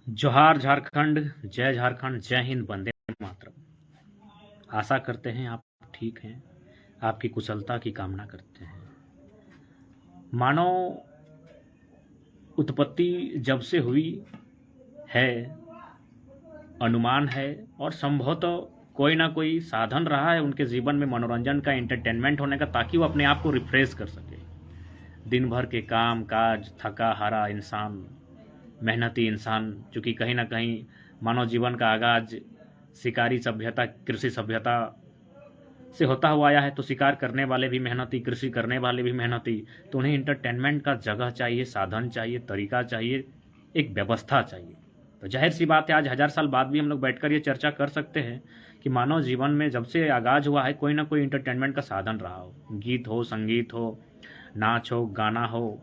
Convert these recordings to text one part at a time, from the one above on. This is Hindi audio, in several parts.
जोहार झारखंड, जय झारखंड, जय हिंद, वंदे मातरम। आशा करते हैं आप ठीक हैं, आपकी कुशलता की कामना करते हैं। मानव उत्पत्ति जब से हुई है, अनुमान है और संभवतः कोई ना कोई साधन रहा है उनके जीवन में मनोरंजन का, एंटरटेनमेंट होने का, ताकि वो अपने आप को रिफ्रेश कर सके। दिन भर के काम काज, थका हारा इंसान, मेहनती इंसान, चूँकि कहीं ना कहीं मानव जीवन का आगाज शिकारी सभ्यता, कृषि सभ्यता से होता हुआ आया है, तो शिकार करने वाले भी मेहनती, कृषि करने वाले भी मेहनती, तो उन्हें इंटरटेनमेंट का जगह चाहिए, साधन चाहिए, तरीका चाहिए, एक व्यवस्था चाहिए। तो जाहिर सी बात है, आज 1000 साल बाद भी हम लोग बैठकर ये चर्चा कर सकते हैं कि मानव जीवन में जब से आगाज हुआ है, कोई ना कोई इंटरटेनमेंट का साधन रहा हो। गीत हो, संगीत हो, नाच हो, गाना हो,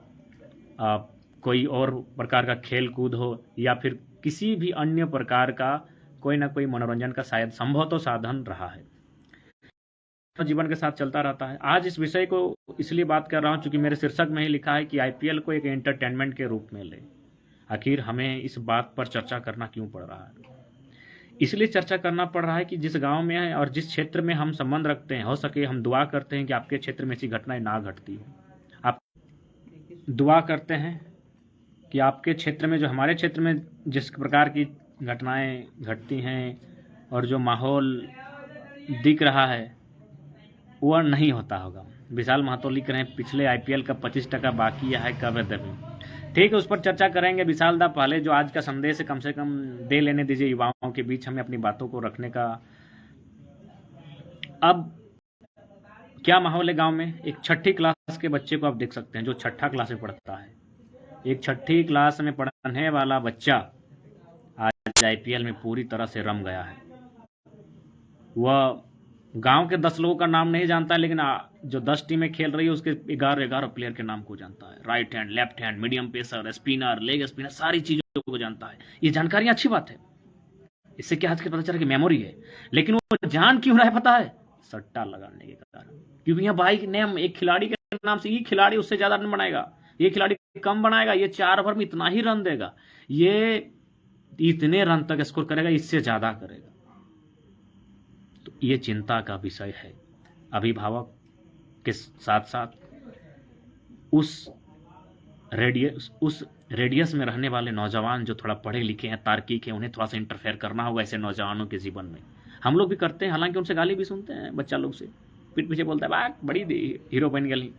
कोई और प्रकार का खेल कूद हो, या फिर किसी भी अन्य प्रकार का कोई ना कोई मनोरंजन का शायद संभव तो साधन रहा है, तो जीवन के साथ चलता रहता है। आज इस विषय को इसलिए बात कर रहा हूँ क्योंकि मेरे शीर्षक में ही लिखा है कि आईपीएल को एक एंटरटेनमेंट के रूप में ले। आखिर हमें इस बात पर चर्चा करना क्यों पड़ रहा है? इसलिए चर्चा करना पड़ रहा है कि जिस गांव में है और जिस क्षेत्र में हम संबंध रखते हैं, हो सके हम दुआ करते हैं कि आपके क्षेत्र में ऐसी घटनाएं ना घटती हो। आप दुआ करते हैं कि आपके क्षेत्र में, जो हमारे क्षेत्र में जिस प्रकार की घटनाएं घटती हैं और जो माहौल दिख रहा है वह नहीं होता होगा। विशाल महतो लिख रहे हैं, पिछले आईपीएल का 25% बाकी है, कब है दबी। ठीक है, उस पर चर्चा करेंगे। विशाल दा, पहले जो आज का संदेश है कम से कम दे लेने दीजिए युवाओं के बीच हमें अपनी बातों को रखने का। अब क्या माहौल है गांव में? एक 6ठी क्लास के बच्चे को आप देख सकते हैं, जो 6ठा क्लास में पढ़ता है। एक 6ठी क्लास में पढ़ने वाला बच्चा आज आईपीएल में पूरी तरह से रम गया है। वह गांव के 10 लोगों का नाम नहीं जानता है, लेकिन जो 10 टीमें खेल रही है उसके 11 प्लेयर के नाम को जानता है। Right hand, left hand, medium pacer, spinner, leg spinner, सारी चीजों को जानता है। ये जानकारी अच्छी बात है, इससे क्या आज के पता चला कि मेमोरी है। लेकिन वो जान क्यों रहा है पता है? सट्टा लगाने के कारण। क्योंकि यहाँ भाई नेम एक खिलाड़ी के नाम से, ये खिलाड़ी उससे ज्यादा रन बनाएगा, ये खिलाड़ी कम बनाएगा, ये 4 ओवर में इतना ही रन देगा, ये इतने रन तक स्कोर करेगा, इससे ज्यादा करेगा। तो ये चिंता का विषय है। अभिभावक के साथ साथ उस रेडियस में रहने वाले नौजवान जो थोड़ा पढ़े लिखे हैं, तार्किक हैं, उन्हें थोड़ा सा इंटरफेयर करना होगा ऐसे नौजवानों के जीवन में। हम लोग भी करते हैं, हालांकि उनसे गाली भी सुनते हैं, बच्चा लोग से पीठ पीछे बोलता है बाग बड़ी हीरो बन गई।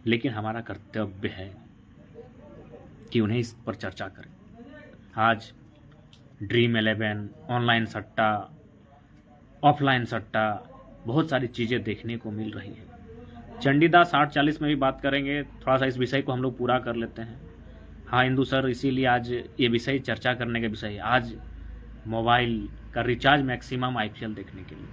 लेकिन हमारा कर्तव्य है कि उन्हें इस पर चर्चा करें। आज ड्रीम 11, ऑनलाइन सट्टा, ऑफलाइन सट्टा, बहुत सारी चीज़ें देखने को मिल रही हैं। चंडीदास 60-40 में भी बात करेंगे, थोड़ा सा इस विषय को हम लोग पूरा कर लेते हैं। हाँ इंदू सर, इसीलिए आज ये विषय चर्चा करने का विषय है। आज मोबाइल का रिचार्ज मैक्सिमम आईपीएल देखने के लिए।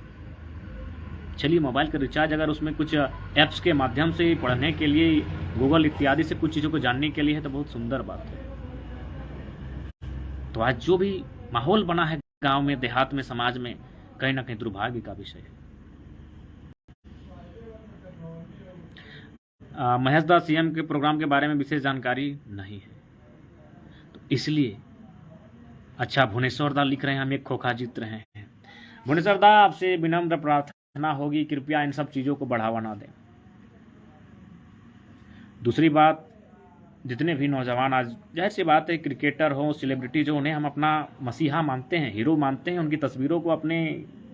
चलिए, मोबाइल का रिचार्ज अगर उसमें कुछ ऐप्स के माध्यम से पढ़ने के लिए, गूगल इत्यादि से कुछ चीज़ों को जानने के लिए है, तो बहुत सुंदर बात है। तो आज जो भी माहौल बना है गाँव में, देहात में, समाज में, कहीं ना कहीं दुर्भाग्य का विषय है। महेश दास सीएम के प्रोग्राम के बारे में विशेष जानकारी नहीं है, तो इसलिए अच्छा। भुवनेश्वर दा लिख रहे हैं, हम एक खोखा जीत रहे हैं। भुवनेश्वर दा, आपसे विनम्र प्रार्थना होगी, कृपया इन सब चीज़ों को बढ़ावा ना दें। दूसरी बात, जितने भी नौजवान आज, जाहिर सी बात है, क्रिकेटर हो, सेलिब्रिटी जो, उन्हें हम अपना मसीहा मानते हैं, हीरो मानते हैं, उनकी तस्वीरों को अपने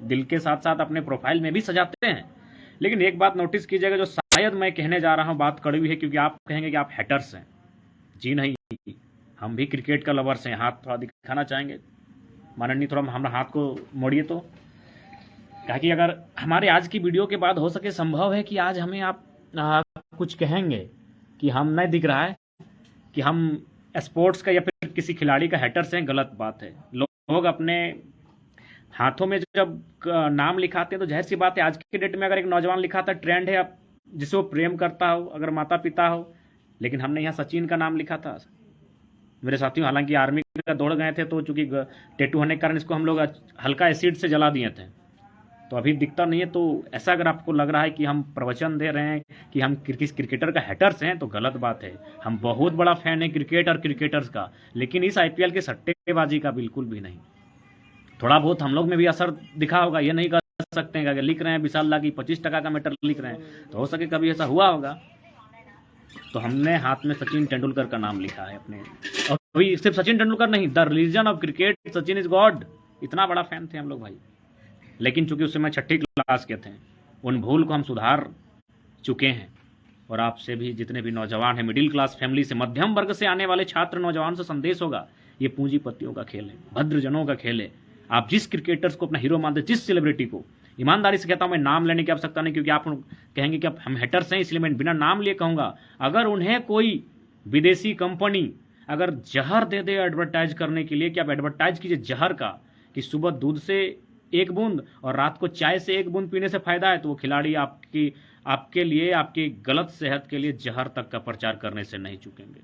दिल के साथ साथ अपने प्रोफाइल में भी सजाते हैं। लेकिन एक बात नोटिस कीजिएगा, जो शायद मैं कहने जा रहा हूँ, बात कड़वी है, क्योंकि आप कहेंगे कि आप हैटर्स हैं। जी नहीं, हम भी क्रिकेट का लवर्स हैं। हाथ थोड़ा दिखाना चाहेंगे माननीय, थोड़ा हमारा हाथ को मोड़िए। तो कहा कि अगर हमारे आज की वीडियो के बाद हो सके, संभव है कि आज हमें आप कुछ कहेंगे कि हम नहीं दिख रहा है कि हम स्पोर्ट्स का या फिर किसी खिलाड़ी का हैटर्स हैं। गलत बात है। लोग अपने हाथों में जब नाम लिखाते हैं, तो जाहिर सी बात है, आज के डेट में अगर एक नौजवान लिखाता, ट्रेंड है, अब जिसे वो प्रेम करता हो, अगर माता पिता हो। लेकिन हमने यहाँ सचिन का नाम लिखा था मेरे साथियों। हालांकि आर्मी का दौड़ गए थे, तो चूंकि टेटू होने के कारण इसको हम लोग हल्का एसिड से जला दिए थे, तो अभी दिखता नहीं है। तो ऐसा अगर आपको लग रहा है कि हम प्रवचन दे रहे हैं कि हम किस क्रिकेटर का हैटर्स हैं तो गलत बात है। हम बहुत बड़ा फैन है क्रिकेट और क्रिकेटर्स का, लेकिन इस आईपीएल के सट्टेबाजी का बिल्कुल भी नहीं। थोड़ा बहुत हम लोग में भी असर दिखा होगा, ये नहीं कर सकते हैं अगर लिख रहे हैं विशाल ला की 25% का मैटर लिख रहे हैं तो हो सके कभी ऐसा हुआ होगा। तो हमने हाथ में सचिन तेंदुलकर का नाम लिखा है अपने, और अभी सिर्फ सचिन तेंदुलकर नहीं, the religion of cricket, Sachin is God, इतना बड़ा फैन थे हम लोग भाई। लेकिन चूंकि उस समय 6ठी क्लास के थे, उन भूल को हम सुधार चुके हैं। और आपसे भी जितने भी नौजवान हैं, मिडिल क्लास फैमिली से, मध्यम वर्ग से आने वाले छात्र नौजवान से संदेश होगा, ये पूंजीपतियों का खेल है, भद्रजनों का खेल है। आप जिस क्रिकेटर्स को अपना हीरो मानते, जिस सेलिब्रिटी को, ईमानदारी से कहता हूं, मैं नाम लेने की आवश्यकता नहीं, क्योंकि आप कहेंगे कि हम हेटर्स हैं, इसलिए मैं बिना नाम लिए कहूंगा, अगर उन्हें कोई विदेशी कंपनी अगर जहर दे दे एडवर्टाइज करने के लिए कि आप एडवर्टाइज कीजिए जहर का, कि सुबह दूध से 1 बूंद और रात को चाय से 1 बूंद पीने से फायदा है, तो वो खिलाड़ी आपके लिए, आपकी गलत सेहत के लिए जहर तक का प्रचार करने से नहीं चूकेंगे।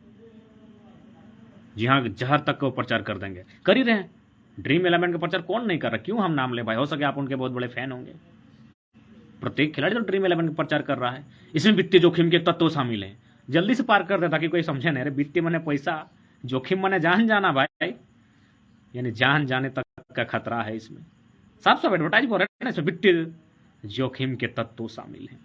जी हाँ, जहर तक का वो प्रचार कर देंगे, कर ही रहे हैं। ड्रीम 11 का प्रचार कौन नहीं कर रहा, क्यों हम नाम ले भाई, हो सके आप उनके बहुत बड़े फैन होंगे। प्रत्येक खिलाड़ी तो ड्रीम 11 का प्रचार कर रहा है। इसमें वित्तीय जोखिम के तत्व शामिल हैं, जल्दी से पार कर दे ताकि कोई समझे नहीं, अरे वित्तीय मने पैसा, जोखिम मने जान जाना भाई, यानी जान जाने तक का खतरा है इसमें। साफ एडवर्टाइज बोल रहे हैं, इसमें वित्तीय जोखिम के तत्व शामिल हैं,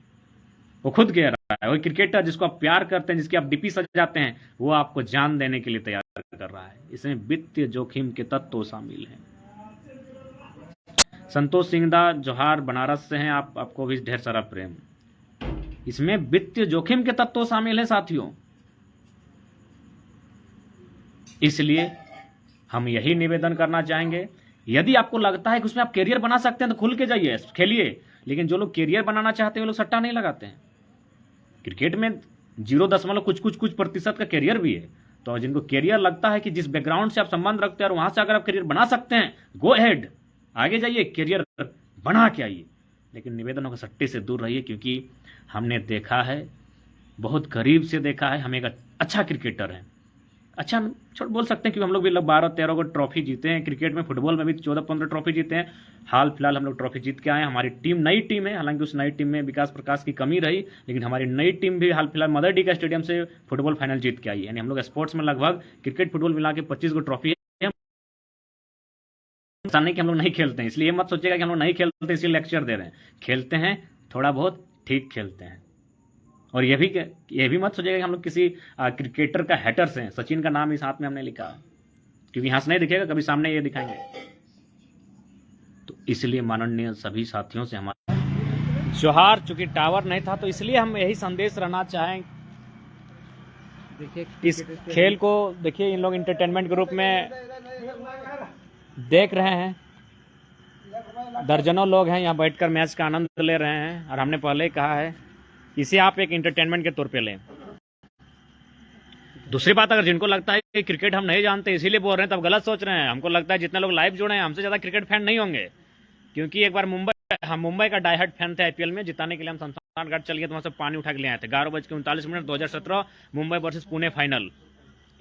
वो खुद कह रहा है। और क्रिकेटर जिसको आप प्यार करते हैं, जिसकी आप डीपी सजाते हैं, वो आपको जान देने के लिए तैयार कर रहा है। इसमें वित्तीय जोखिम के तत्व शामिल हैं। संतोष सिंघदा जोहार बनारस से हैं, आपको भी ढेर सारा प्रेम। इसमें वित्तीय जोखिम के तत्व शामिल हैं साथियों। इसलिए हम यही निवेदन करना चाहेंगे, यदि आपको लगता है कि उसमें आप कैरियर बना सकते हैं तो खुल के जाइए, खेलिए। लेकिन जो लोग कैरियर बनाना चाहते हैं वो लोग सट्टा नहीं लगाते हैं। क्रिकेट में 0 कुछ प्रतिशत का कैरियर भी है। तो जिनको कैरियर लगता है कि जिस बैकग्राउंड से आप संबंध रखते हैं और वहां से अगर आप कैरियर बना सकते हैं, गो अहेड, आगे जाइए, कैरियर बना के आइए। लेकिन निवेदन होगा सट्टे से दूर रहिए, क्योंकि हमने देखा है, बहुत करीब से देखा है। हम एक अच्छा क्रिकेटर हैं, अच्छा छोड़ बोल सकते हैं, क्योंकि हम लोग भी 12-13 को ट्रॉफी जीते हैं क्रिकेट में, फुटबॉल में भी 14-15 ट्रॉफी जीते हैं। हाल फिलहाल हम लोग ट्रॉफी जीत के आए हैं। हमारी टीम नई टीम है, हालांकि उस नई टीम में विकास प्रकाश की कमी रही, लेकिन हमारी नई टीम भी हाल फिलहाल मदर डी का स्टेडियम से फुटबॉल फाइनल जीत के आई है। यानी हम लोग स्पोर्ट्स में लगभग क्रिकेट फुटबॉल मिला के 25 को ट्रॉफी है। ऐसा नहीं कि हम लोग नहीं खेलते हैं, इसलिए मत सोचिएगा कि हम लोग नहीं खेलते इसलिए लेक्चर दे रहे हैं। खेलते हैं, थोड़ा बहुत ठीक खेलते हैं। और ये भी मत सोचिएगा कि हम लोग किसी क्रिकेटर का हैटर्स हैं। सचिन का नाम इस हाथ में हमने लिखा, क्योंकि यहाँ से नहीं दिखेगा, कभी सामने ये दिखाएंगे। तो इसलिए माननीय सभी साथियों से हमारा जोहार, चूंकि टावर नहीं था तो इसलिए हम यही संदेश रहना चाहें। देखिए इस खेल को देखिए, इन लोग इंटरटेनमेंट के रूप में देख रहे हैं। दर्जनों लोग हैं यहाँ बैठकर मैच का आनंद ले रहे हैं। और हमने पहले ही कहा है, इसे आप एक इंटरटेनमेंट के तौर पे लें। दूसरी बात, अगर जिनको लगता है कि क्रिकेट हम नहीं जानते इसीलिए बोल रहे हैं, तब गलत सोच रहे हैं। हमको लगता है जितने लोग लाइव जुड़े हैं, हमसे ज़्यादा क्रिकेट फैन नहीं होंगे। क्योंकि एक बार हम मुंबई का डाइहार्ड फैन थे। आईपीएल में जिताने के लिए हम शमशान घाट चल गए, तो वहाँ से पानी उठा के ले आए थे। 11:39 2017 Mumbai versus Pune final,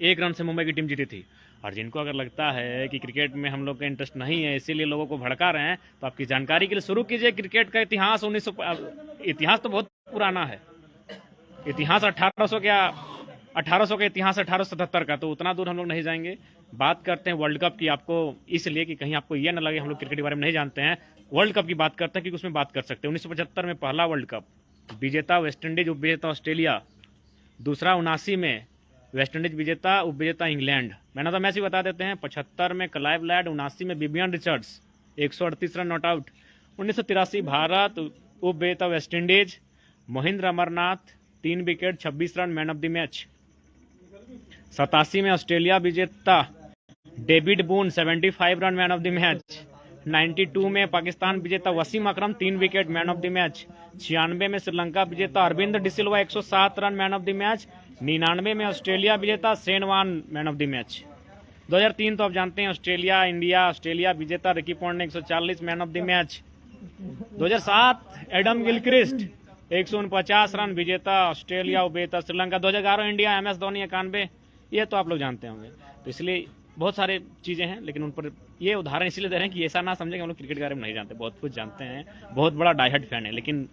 1 run से मुंबई की टीम जीती थी। और जिनको अगर लगता है कि क्रिकेट में हम लोग का इंटरेस्ट नहीं है, इसीलिए लोगों को भड़का रहे हैं, तो आपकी जानकारी के लिए शुरू कीजिए क्रिकेट का इतिहास। इतिहास तो बहुत पुराना है, इतिहास 1800 का इतिहास, 1877 का। तो उतना दूर हम लोग नहीं जाएंगे। बात करते हैं वर्ल्ड कप की, आपको इसलिए कि कहीं आपको ये ना लगे हम लोग क्रिकेट के बारे में नहीं जानते हैं। वर्ल्ड कप की बात करते हैं, क्योंकि उसमें बात कर सकते हैं। 1975 में पहला वर्ल्ड कप, विजेता वेस्टइंडीज, उपविजेता ऑस्ट्रेलिया। दूसरा 79 में वेस्टइंडीज विजेता, उपविजेता England. Man of the match भी बता देते हैं। 75 में क्लाइव लैड, 79 में Vivian Richards, 138 run not out. 1983 Bharat, उपविजेता West Indies, Mahendra Amarnath 3 wicket 26 run, man of the match. 87 में ऑस्ट्रेलिया विजेता, David Boon 75 run, man of the match. 92 में पाकिस्तान विजेता Wasim Akram 3 wicket, man of the match. 96 में श्रीलंका विजेता Aravinda de Silva 107 run, man of the match. 99 में ऑस्ट्रेलिया विजेता Shane Warne, man of the match. 2003 तो आप जानते हैं, ऑस्ट्रेलिया विजेता Ricky Ponting 140, man of the match. 2007 Adam Gilchrist 149 run, विजेता ऑस्ट्रेलिया, उपविजेता श्रीलंका। 2011 इंडिया, MS धोनी 91, ये तो आप लोग जानते होंगे। तो इसलिए बहुत सारे चीज़ें हैं, लेकिन उन पर ये उदाहरण इसलिए दे रहे हैं कि ऐसा ना समझें कि हम लोग क्रिकेट के बारे में नहीं जानते, बहुत कुछ जानते हैं, बहुत बड़ा डाइहार्ड फैन है, लेकिन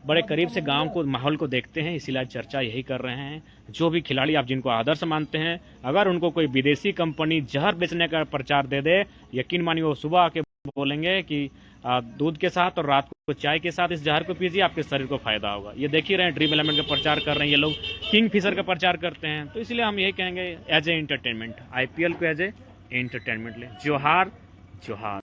बड़े करीब से गांव को, माहौल को देखते हैं, इसीलिए चर्चा यही कर रहे हैं। जो भी खिलाड़ी आप जिनको आदर्श मानते हैं, अगर उनको कोई विदेशी कंपनी जहर बेचने का प्रचार दे दे, यकीन मानिए वो सुबह आके बोलेंगे कि दूध के साथ और रात को चाय के साथ इस जहर को पीजिए, आपके शरीर को फायदा होगा। ये देख ही रहे हैं, ड्रीम इलेवन का प्रचार कर रहे हैं ये लोग, किंग फिशर का प्रचार करते हैं। तो इसलिए हम यही कहेंगे एज ए एंटरटेनमेंट, IPL को एज ए एंटरटेनमेंट ले। जोहार जोहार।